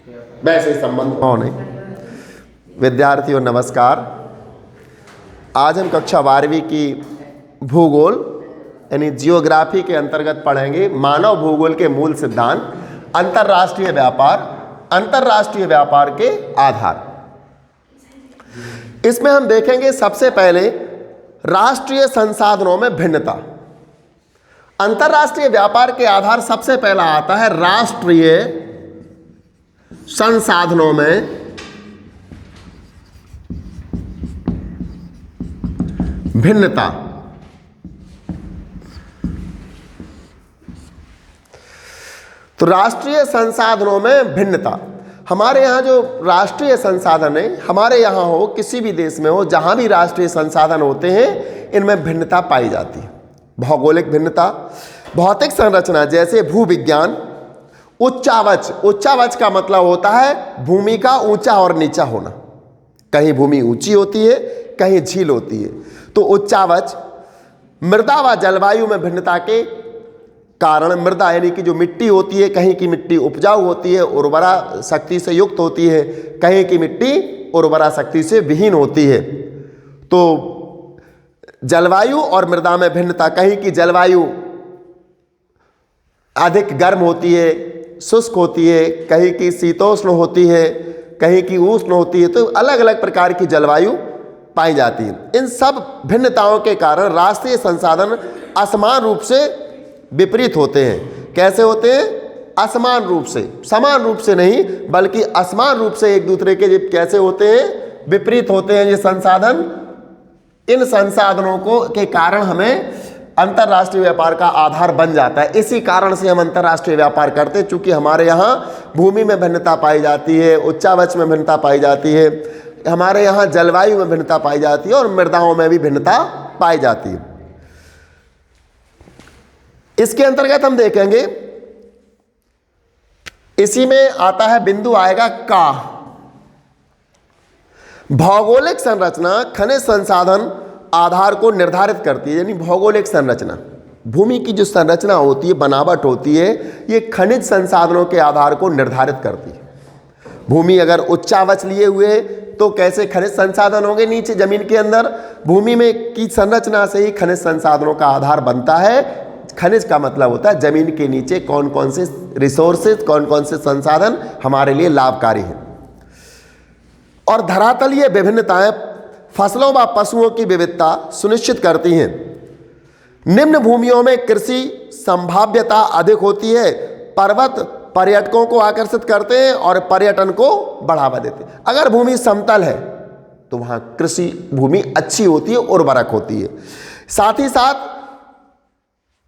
वैसे संबंध नहीं। विद्यार्थियों नमस्कार। आज हम कक्षा 12वीं की भूगोल यानी जियोग्राफी के अंतर्गत पढ़ेंगे मानव भूगोल के मूल सिद्धांत, अंतर्राष्ट्रीय व्यापार के आधार। इसमें हम देखेंगे सबसे पहले राष्ट्रीय संसाधनों में भिन्नता। अंतर्राष्ट्रीय व्यापार के आधार सबसे पहला आता है राष्ट्रीय संसाधनों में भिन्नता। तो राष्ट्रीय संसाधनों में भिन्नता, हमारे यहाँ जो राष्ट्रीय संसाधन है, हमारे यहाँ हो किसी भी देश में हो, जहाँ भी राष्ट्रीय संसाधन होते हैं इनमें भिन्नता पाई जाती है। भौगोलिक भिन्नता, भौतिक संरचना जैसे भूविज्ञान, उच्चावच का मतलब होता है भूमि का ऊंचा और नीचा होना। कहीं भूमि ऊंची होती है, कहीं झील होती है, तो उच्चावच। मृदा व जलवायु में भिन्नता के कारण, मृदा यानी कि जो मिट्टी होती है, कहीं की मिट्टी उपजाऊ होती है, उर्वरा शक्ति से युक्त होती है, कहीं की मिट्टी उर्वरा शक्ति से विहीन होती है। तो जलवायु और मृदा में भिन्नता, कहीं की जलवायु अधिक गर्म होती है, शुष्क होती है, कहीं की शीतोष्ण होती है, कहीं की उष्ण होती है, तो अलग अलग प्रकार की जलवायु पाई जाती है। इन सब भिन्नताओं के कारण राष्ट्रीय संसाधन असमान रूप से विपरीत होते हैं। कैसे होते हैं? असमान रूप से, समान रूप से नहीं बल्कि असमान रूप से एक दूसरे के कैसे होते हैं? विपरीत होते हैं ये संसाधन। इन संसाधनों को के कारण हमें अंतर्राष्ट्रीय व्यापार का आधार बन जाता है। इसी कारण से हम अंतर्राष्ट्रीय व्यापार करते हैं, चूंकि हमारे यहाँ भूमि में भिन्नता पाई जाती है, उच्चावच में भिन्नता पाई जाती है, हमारे यहाँ जलवायु में भिन्नता पाई जाती है और मृदाओं में भी भिन्नता पाई जाती है। इसके अंतर्गत हम देखेंगे, इसी में आता है बिंदु आएगा का। भौगोलिक संरचना खनिज संसाधन आधार को निर्धारित करती है। यानी भौगोलिक संरचना, भूमि की जो संरचना होती है, बनावट होती है, ये खनिज संसाधनों के आधार को निर्धारित करती है। भूमि अगर उच्चावच लिए हुए तो कैसे खनिज संसाधन होंगे नीचे जमीन के अंदर? भूमि में की संरचना से ही खनिज संसाधनों का आधार बनता है। खनिज का मतलब होता है जमीन के नीचे कौन कौन से रिसोर्सेज, कौन कौन से संसाधन हमारे लिए लाभकारी हैं। और धरातलीय विभिन्नताएं फसलों व पशुओं की विविधता सुनिश्चित करती हैं। निम्न भूमियों में कृषि संभाव्यता अधिक होती है। पर्वत पर्यटकों को आकर्षित करते हैं और पर्यटन को बढ़ावा देते हैं। अगर भूमि समतल है तो वहां कृषि भूमि अच्छी होती है, उर्वरक होती है। साथ ही साथ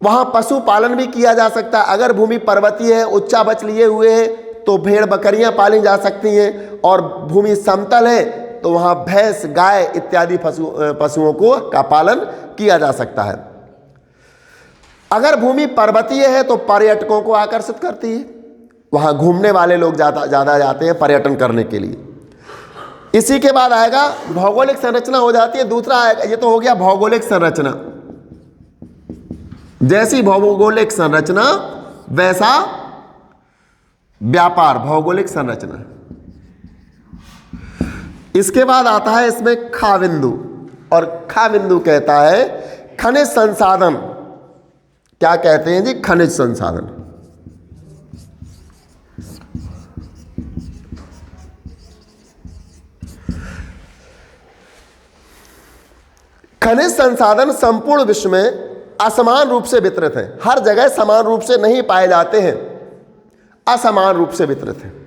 वहां पशुपालन भी किया जा सकता है। अगर भूमि पर्वतीय है, उच्चावच लिए हुए है, तो भेड़ बकरियां पाली जा सकती हैं। और भूमि समतल है तो वहां भैंस, गाय इत्यादि पशुओं को का पालन किया जा सकता है। अगर भूमि पर्वतीय है तो पर्यटकों को आकर्षित करती है, वहां घूमने वाले लोग ज़्यादा जाते हैं पर्यटन करने के लिए। इसी के बाद आएगा भौगोलिक संरचना हो जाती है। दूसरा आएगा, ये तो हो गया भौगोलिक संरचना। जैसी भौगोलिक संरचना वैसा व्यापार, भौगोलिक संरचना। इसके बाद आता है इसमें खा बिंदु, और खा बिंदु कहता है खनिज संसाधन। क्या कहते हैं जी? खनिज संसाधन। खनिज संसाधन संपूर्ण विश्व में असमान रूप से वितरित हैं। हर जगह समान रूप से नहीं पाए जाते हैं, असमान रूप से वितरित हैं।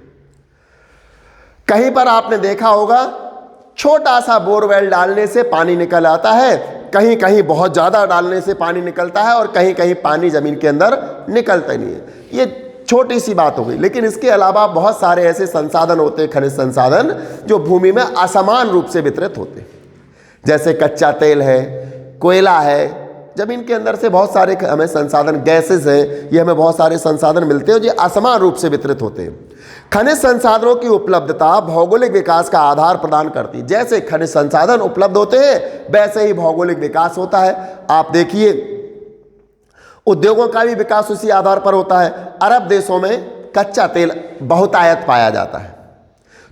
कहीं पर आपने देखा होगा छोटा सा बोरवेल डालने से पानी निकल आता है, कहीं कहीं बहुत ज़्यादा डालने से पानी निकलता है, और कहीं कहीं पानी ज़मीन के अंदर निकलता नहीं है। ये छोटी सी बात हो गई, लेकिन इसके अलावा बहुत सारे ऐसे संसाधन होते हैं, खनिज संसाधन, जो भूमि में असमान रूप से वितरित होते हैं। जैसे कच्चा तेल है, कोयला है, जमीन के अंदर से बहुत सारे हमें संसाधन, गैसेस हैं, ये हमें बहुत सारे संसाधन मिलते हैं जो असमान रूप से वितरित होते हैं। खनिज संसाधनों की उपलब्धता भौगोलिक विकास का आधार प्रदान करती है। जैसे खनिज संसाधन उपलब्ध होते हैं वैसे ही भौगोलिक विकास होता है। आप देखिए उद्योगों का भी विकास उसी आधार पर होता है। अरब देशों में कच्चा तेल बहुतायत पाया जाता है,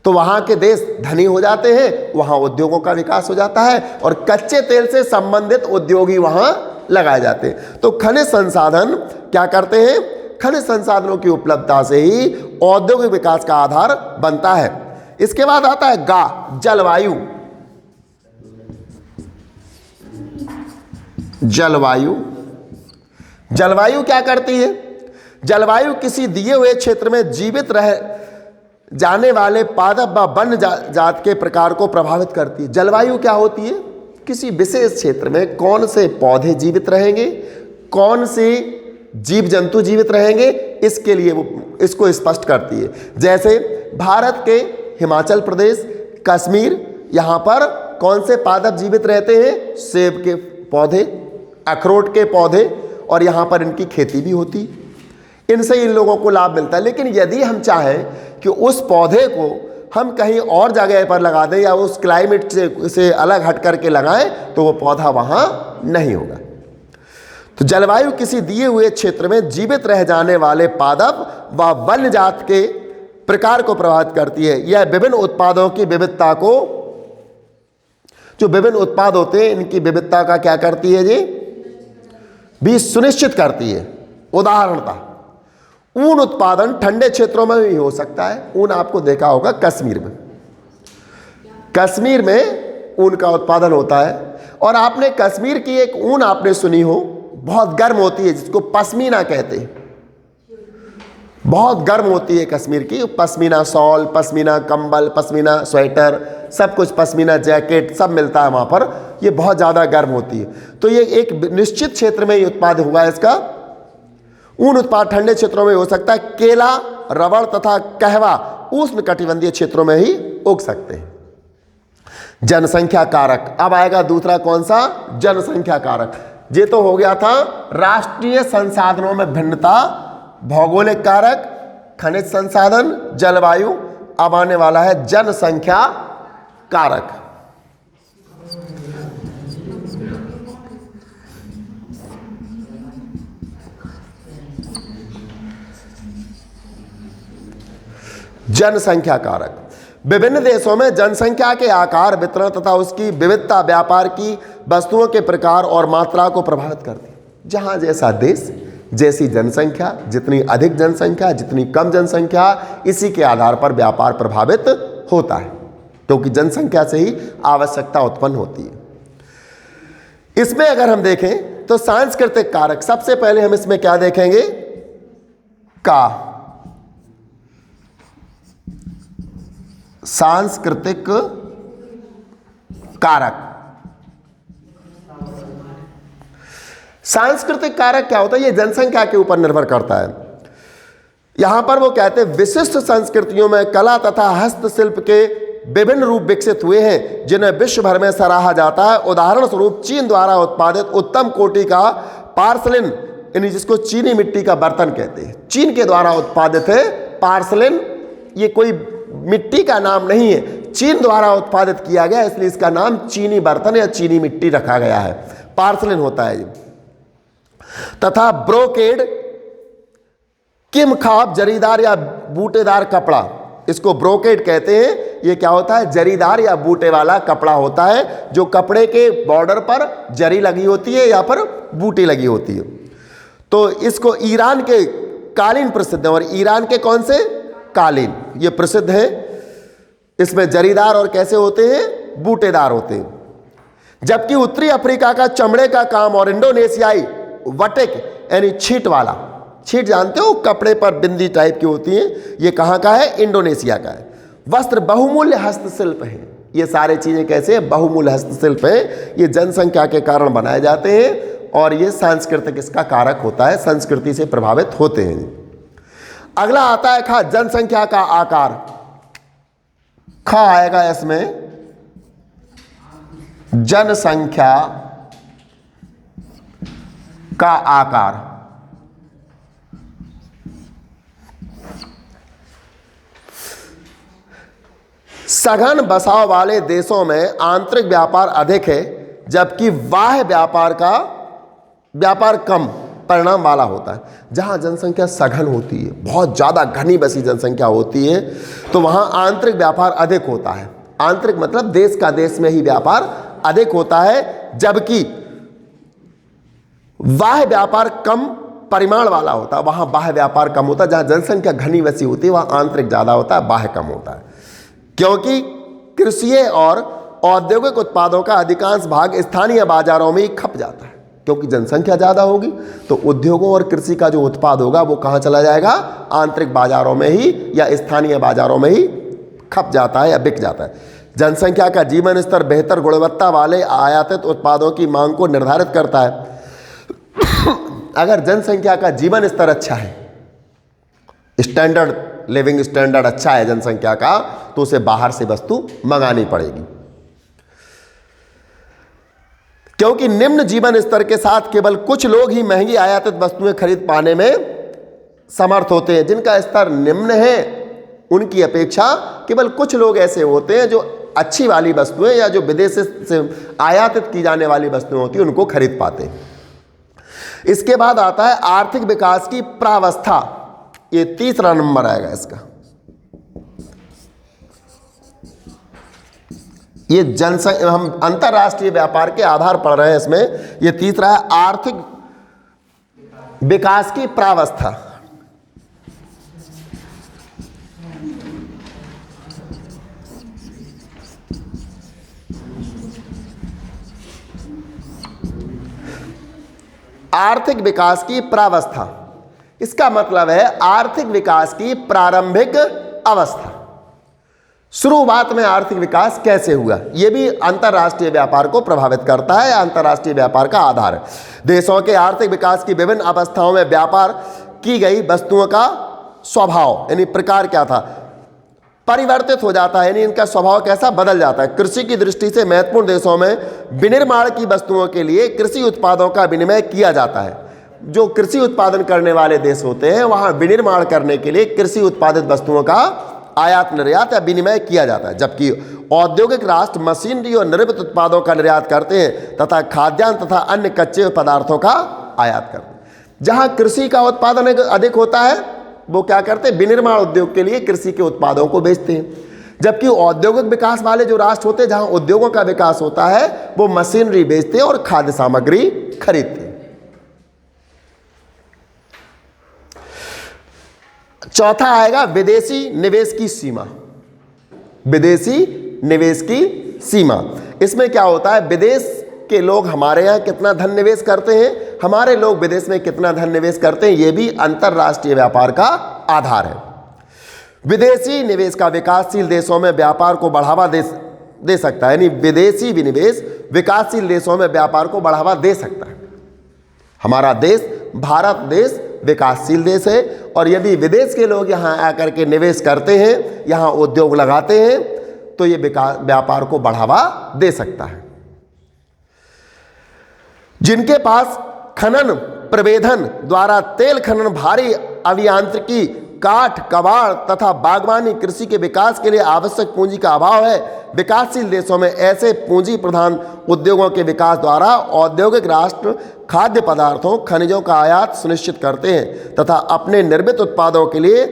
तो वहाँ के देश धनी हो जाते हैं, वहाँ उद्योगों का विकास हो जाता है और कच्चे तेल से संबंधित उद्योग ही वहाँ लगाए जाते हैं। तो खनिज संसाधन क्या करते हैं? खनिज संसाधनों की उपलब्धता से ही औद्योगिक विकास का आधार बनता है। इसके बाद आता है गा, जलवायु। जलवायु, जलवायु क्या करती है? जलवायु किसी दिए हुए क्षेत्र में जीवित रह जाने वाले पादप व वन्य जात के प्रकार को प्रभावित करती है। जलवायु क्या होती है? किसी विशेष क्षेत्र में कौन से पौधे जीवित रहेंगे, कौन से जीव जंतु जीवित रहेंगे, इसके लिए वो इसको स्पष्ट करती है। जैसे भारत के हिमाचल प्रदेश, कश्मीर, यहाँ पर कौन से पादप जीवित रहते हैं? सेब के पौधे, अखरोट के पौधे, और यहाँ पर इनकी खेती भी होती, इनसे इन लोगों को लाभ मिलता है। लेकिन यदि हम चाहें कि उस पौधे को हम कहीं और जगह पर लगा दें या उस क्लाइमेट से अलग हट करके लगाएं, तो वो पौधा वहाँ नहीं होगा। तो जलवायु किसी दिए हुए क्षेत्र में जीवित रह जाने वाले पादप व वन्य जात के प्रकार को प्रभावित करती है। यह विभिन्न उत्पादों की विविधता को, जो विभिन्न उत्पाद होते हैं इनकी विविधता का क्या करती है जी? भी सुनिश्चित करती है। उदाहरणतः ऊन उत्पादन ठंडे क्षेत्रों में भी हो सकता है। ऊन आपको देखा होगा कश्मीर में, कश्मीर में ऊन का उत्पादन होता है। और आपने कश्मीर की एक ऊन आपने सुनी हो, बहुत गर्म होती है, जिसको पश्मीना कहते हैं। बहुत गर्म होती है कश्मीर की। पश्मीना शॉल, पश्मीना कंबल, पश्मीना स्वेटर, सब कुछ, पश्मीना जैकेट सब मिलता है वहाँ पर। ये बहुत ज़्यादा गर्म होती है। तो ये एक निश्चित क्षेत्र में ये उत्पाद हुआ है। इसका ऊन उत्पाद ठंडे क्षेत्रों में हो सकता है। केला, रबड़ तथा कहवा उष्ण कटिबंधीय क्षेत्रों में ही उग सकते हैं। जनसंख्या कारक, अब आएगा दूसरा कौन सा? जनसंख्या कारक। ये तो हो गया था राष्ट्रीय संसाधनों में भिन्नता, भौगोलिक कारक, खनिज संसाधन, जलवायु। अब आने वाला है जनसंख्या कारक। जनसंख्या कारक विभिन्न देशों में जनसंख्या के आकार, वितरण तथा उसकी विविधता व्यापार की वस्तुओं के प्रकार और मात्रा को प्रभावित करती है। जहाँ जैसा देश, जैसी जनसंख्या, जितनी अधिक जनसंख्या, जितनी कम जनसंख्या, इसी के आधार पर व्यापार प्रभावित होता है, क्योंकि जनसंख्या से ही आवश्यकता उत्पन्न होती है। इसमें अगर हम देखें तो सांस्कृतिक कारक, सबसे पहले हम इसमें क्या देखेंगे? का सांस्कृतिक कारक। सांस्कृतिक कारक क्या होता है? ये जनसंख्या के ऊपर निर्भर करता है। यहां पर वो कहते हैं विशिष्ट संस्कृतियों में कला तथा हस्तशिल्प के विभिन्न रूप विकसित हुए हैं, जिन्हें विश्व भर में सराहा जाता है। उदाहरण स्वरूप चीन द्वारा उत्पादित उत्तम कोटि का पार्सलिन, यानी जिसको चीनी मिट्टी का बर्तन कहते हैं, चीन के द्वारा उत्पादित है पार्सलिन। ये कोई मिट्टी का नाम नहीं है, चीन द्वारा उत्पादित किया गया, इसलिए इसका नाम चीनी बर्तन या चीनी मिट्टी रखा गया है। पार्सलिन होता है ये। तथा ब्रोकेड, किमखाब, जरीदार या बूटेदार कपड़ा, इसको ब्रोकेड कहते हैं। ये क्या होता है? जरीदार या बूटे वाला कपड़ा होता है, जो कपड़े के बॉर्डर पर जरी लगी होती है या पर बूटी लगी होती है। तो इसको ईरान के कालीन प्रसिद्ध है, और ईरान के कौन से? कालीन, ये प्रसिद्ध है। इसमें जरीदार और कैसे होते हैं? बूटेदार होते हैं। जबकि उत्तरी अफ्रीका का चमड़े का काम और इंडोनेशियाई वटेक, यानी छींट वाला, छींट जानते हो, कपड़े पर बिंदी टाइप की होती है, ये कहाँ का है? इंडोनेशिया का है। वस्त्र बहुमूल्य हस्तशिल्प है। ये सारे चीज़ें कैसे? बहुमूल्य हस्तशिल्प है। ये जनसंख्या के कारण बनाए जाते हैं और ये सांस्कृतिक इसका कारक होता है, संस्कृति से प्रभावित होते हैं। अगला आता है खा, जनसंख्या का आकार। खा आएगा इसमें जनसंख्या का आकार। सघन बसाव वाले देशों में आंतरिक व्यापार अधिक है, जबकि बाह्य व्यापार कम। परिणाम वाला होता है। जहाँ जनसंख्या सघन होती है, बहुत ज़्यादा घनी बसी जनसंख्या होती है, तो वहाँ आंतरिक व्यापार अधिक होता है। आंतरिक मतलब देश का देश में ही व्यापार अधिक होता है, जबकि बाह्य व्यापार कम परिमाण वाला होता है। वहाँ बाह्य व्यापार कम होता है। जहाँ जनसंख्या घनी बसी होती है वहाँ आंतरिक ज़्यादा होता है, बाह्य कम होता है, क्योंकि कृषि और औद्योगिक उत्पादों का अधिकांश भाग स्थानीय बाजारों में ही खप जाता है। क्योंकि जनसंख्या ज़्यादा होगी तो उद्योगों और कृषि का जो उत्पाद होगा वो कहाँ चला जाएगा? आंतरिक बाजारों में ही या स्थानीय बाजारों में ही खप जाता है या बिक जाता है। जनसंख्या का जीवन स्तर बेहतर गुणवत्ता वाले आयातित उत्पादों की मांग को निर्धारित करता है। अगर जनसंख्या का जीवन स्तर अच्छा है, स्टैंडर्ड लिविंग स्टैंडर्ड अच्छा है जनसंख्या का, तो उसे बाहर से वस्तु मंगानी पड़ेगी, क्योंकि निम्न जीवन स्तर के साथ केवल कुछ लोग ही महंगी आयातित वस्तुएं खरीद पाने में समर्थ होते हैं। जिनका स्तर निम्न है उनकी अपेक्षा केवल कुछ लोग ऐसे होते हैं जो अच्छी वाली वस्तुएं या जो विदेश से आयातित की जाने वाली वस्तुएं होती हैं उनको खरीद पाते हैं। इसके बाद आता है आर्थिक विकास की प्रावस्था, ये तीसरा नंबर आएगा इसका। ये हम अंतरराष्ट्रीय व्यापार के आधार पढ़ रहे हैं, इसमें ये तीसरा है आर्थिक विकास की प्रावस्था। आर्थिक विकास की प्रावस्था, इसका मतलब है आर्थिक विकास की प्रारंभिक अवस्था। शुरुआत में आर्थिक विकास कैसे हुआ, यह भी अंतरराष्ट्रीय व्यापार को प्रभावित करता है, अंतरराष्ट्रीय व्यापार का आधार है। देशों के आर्थिक विकास की विभिन्न अवस्थाओं में व्यापार की गई वस्तुओं का स्वभाव यानी प्रकार क्या था, परिवर्तित हो जाता है, यानी इनका स्वभाव कैसा बदल जाता है। कृषि की दृष्टि से महत्वपूर्ण देशों में विनिर्माण की वस्तुओं के लिए कृषि उत्पादों का विनिमय किया जाता है। जो कृषि उत्पादन करने वाले देश होते हैं वहाँ विनिर्माण करने के लिए कृषि उत्पादित वस्तुओं का आयात निर्यात या विनिमय किया जाता है, जबकि औद्योगिक राष्ट्र मशीनरी और निर्मित उत्पादों का निर्यात करते हैं तथा खाद्यान्न तथा अन्य कच्चे पदार्थों का आयात करते हैं। जहाँ कृषि का उत्पादन अधिक होता है वो क्या करते हैं, विनिर्माण उद्योग के लिए कृषि के उत्पादों को बेचते हैं, जबकि औद्योगिक विकास वाले जो राष्ट्र होते हैं जहाँ उद्योगों का विकास होता है वो मशीनरी बेचते हैं और खाद्य सामग्री खरीदते हैं। चौथा आएगा विदेशी निवेश की सीमा। विदेशी निवेश की सीमा, इसमें क्या होता है, विदेश के लोग हमारे यहाँ कितना धन निवेश करते हैं, हमारे लोग विदेश में कितना धन निवेश करते हैं, ये भी अंतरराष्ट्रीय व्यापार का आधार है। विदेशी निवेश का विकासशील देशों में व्यापार को बढ़ावा दे सकता है, यानी विदेशी विनिवेश विकासशील देशों में व्यापार को बढ़ावा दे सकता है। हमारा देश भारत देश विकासशील देश है और यदि विदेश के लोग यहाँ आकर के निवेश करते हैं, यहाँ उद्योग लगाते हैं, तो ये व्यापार को बढ़ावा दे सकता है। जिनके पास खनन प्रबंधन द्वारा तेल खनन, भारी अभियांत्रिकी, काठ, कबाड़ तथा बागवानी कृषि के विकास के लिए आवश्यक पूंजी का अभाव है, विकासशील देशों में ऐसे पूंजी प्रधान उद्योगों के विकास द्वारा औद्योगिक राष्ट्र खाद्य पदार्थों खनिजों का आयात सुनिश्चित करते हैं तथा अपने निर्मित उत्पादों के लिए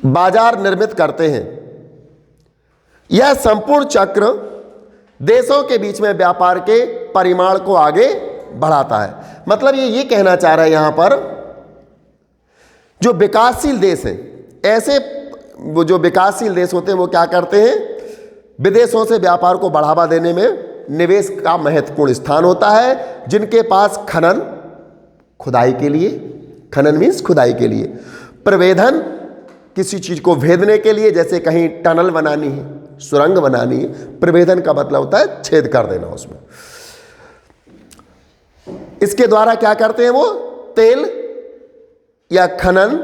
बाजार निर्मित करते हैं। यह संपूर्ण चक्र देशों के बीच में व्यापार के परिमाण को आगे बढ़ाता है। मतलब ये कहना चाह रहा है यहाँ पर, जो विकासशील देश हैं, ऐसे वो जो विकासशील देश होते हैं वो क्या करते हैं, विदेशों से व्यापार को बढ़ावा देने में निवेश का महत्वपूर्ण स्थान होता है। जिनके पास खनन, खुदाई के लिए, खनन मीन्स खुदाई के लिए, प्रबंधन किसी चीज़ को भेदने के लिए, जैसे कहीं टनल बनानी है, सुरंग बनानी है, प्रबंधन का मतलब होता है छेद कर देना उसमें। इसके द्वारा क्या करते हैं वो, तेल या खनन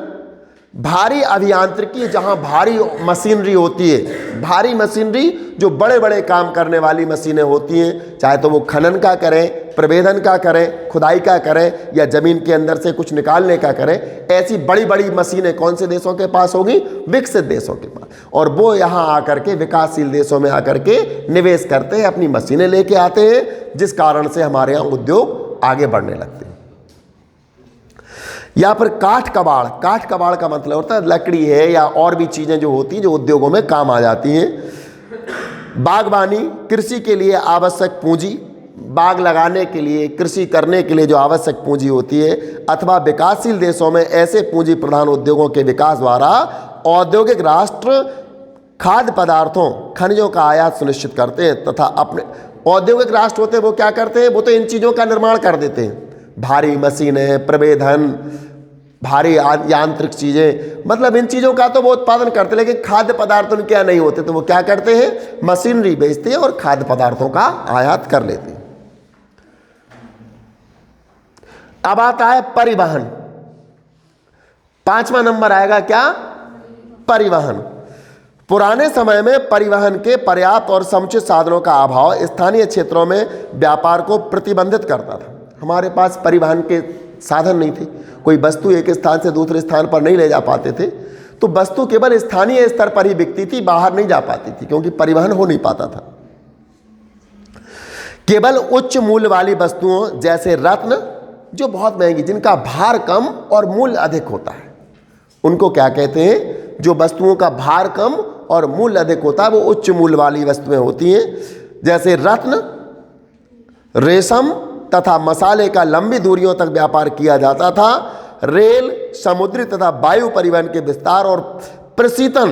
भारी अभियांत्रिकी, जहाँ भारी मशीनरी होती है, भारी मशीनरी जो बड़े बड़े काम करने वाली मशीनें होती हैं, चाहे तो वो खनन का करें, प्रवेदन का करें, खुदाई का करें, या ज़मीन के अंदर से कुछ निकालने का करें, ऐसी बड़ी बड़ी मशीनें कौन से देशों के पास होगी? विकसित देशों के पास। और वो यहाँ आकर के विकासशील देशों में आकर के निवेश करते हैं, अपनी मशीनें लेके आते हैं, जिस कारण से हमारे यहाँ उद्योग आगे बढ़ने लगते हैं। या फिर काठ कबाड़, काठ कबाड़ का मतलब होता है लकड़ी है या और भी चीज़ें जो होती हैं जो उद्योगों में काम आ जाती हैं। बागवानी, कृषि के लिए आवश्यक पूंजी, बाग लगाने के लिए, कृषि करने के लिए जो आवश्यक पूंजी होती है, अथवा विकासशील देशों में ऐसे पूंजी प्रधान उद्योगों के विकास द्वारा औद्योगिक राष्ट्र खाद्य पदार्थों, खनिजों का आयात सुनिश्चित करते हैं तथा अपने औद्योगिक राष्ट्र होते हैं वो क्या करते हैं? वो तो इन चीज़ों का निर्माण कर देते हैं, भारी मशीनें, प्रवेदन, भारी यांत्रिक चीज़ें, मतलब इन चीज़ों का तो वो उत्पादन करते हैं, लेकिन खाद्य पदार्थ उनके यहाँ नहीं होते, तो वो क्या करते हैं? मशीनरी बेचते हैं और खाद्य पदार्थों का आयात कर लेते हैं। अब आता है परिवहन। 5वां नंबर आएगा क्या? परिवहन। पुराने समय में परिवहन के पर्याप्त और समुचित साधनों का अभाव स्थानीय क्षेत्रों में व्यापार को प्रतिबंधित करता था। हमारे पास परिवहन के साधन नहीं थे, कोई वस्तु एक स्थान से दूसरे स्थान पर नहीं ले जा पाते थे, तो वस्तु केवल स्थानीय स्तर पर ही बिकती थी, बाहर नहीं जा पाती थी, क्योंकि परिवहन हो नहीं पाता था। केवल उच्च मूल्य वाली वस्तुओं जैसे रत्न, जो बहुत महंगी, जिनका भार कम और मूल्य अधिक होता है, उनको क्या कहते हैं? जो वस्तुओं का भार कम और मूल्य अधिक होता है वो उच्च मूल्य वाली वस्तुएं होती हैं, जैसे रत्न, रेशम तथा मसाले का लंबी दूरियों तक व्यापार किया जाता था। रेल, समुद्री तथा वायु परिवहन के विस्तार और प्रशीतन,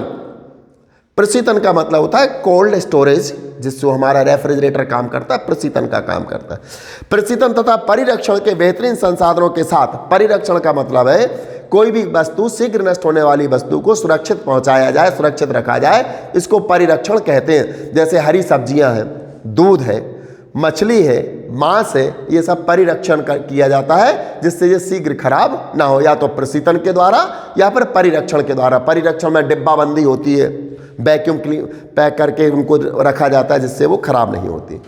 प्रशीतन का मतलब होता है कोल्ड स्टोरेज, जिससे हमारा रेफ्रिजरेटर काम करता है, प्रशीतन का काम करता है। प्रशीतन तथा परिरक्षण के बेहतरीन संसाधनों के साथ, परिरक्षण का मतलब है कोई भी वस्तु, शीघ्र नष्ट होने वाली वस्तु को सुरक्षित पहुंचाया जाए, सुरक्षित रखा जाए, इसको परिरक्षण कहते हैं। जैसे हरी सब्जियां हैं, दूध है, मछली है, मांस है, ये सब परिरक्षण किया जाता है, जिससे ये शीघ्र खराब ना हो, या तो प्रशीतन के द्वारा या फिर परिरक्षण के द्वारा। परिरक्षण में डिब्बाबंदी होती है, वैक्यूम क्लीन पैक करके उनको रखा जाता है, जिससे वो खराब नहीं होती।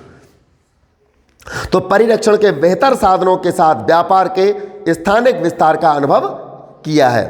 तो परिरक्षण के बेहतर साधनों के साथ व्यापार के स्थानिक विस्तार का अनुभव किया है।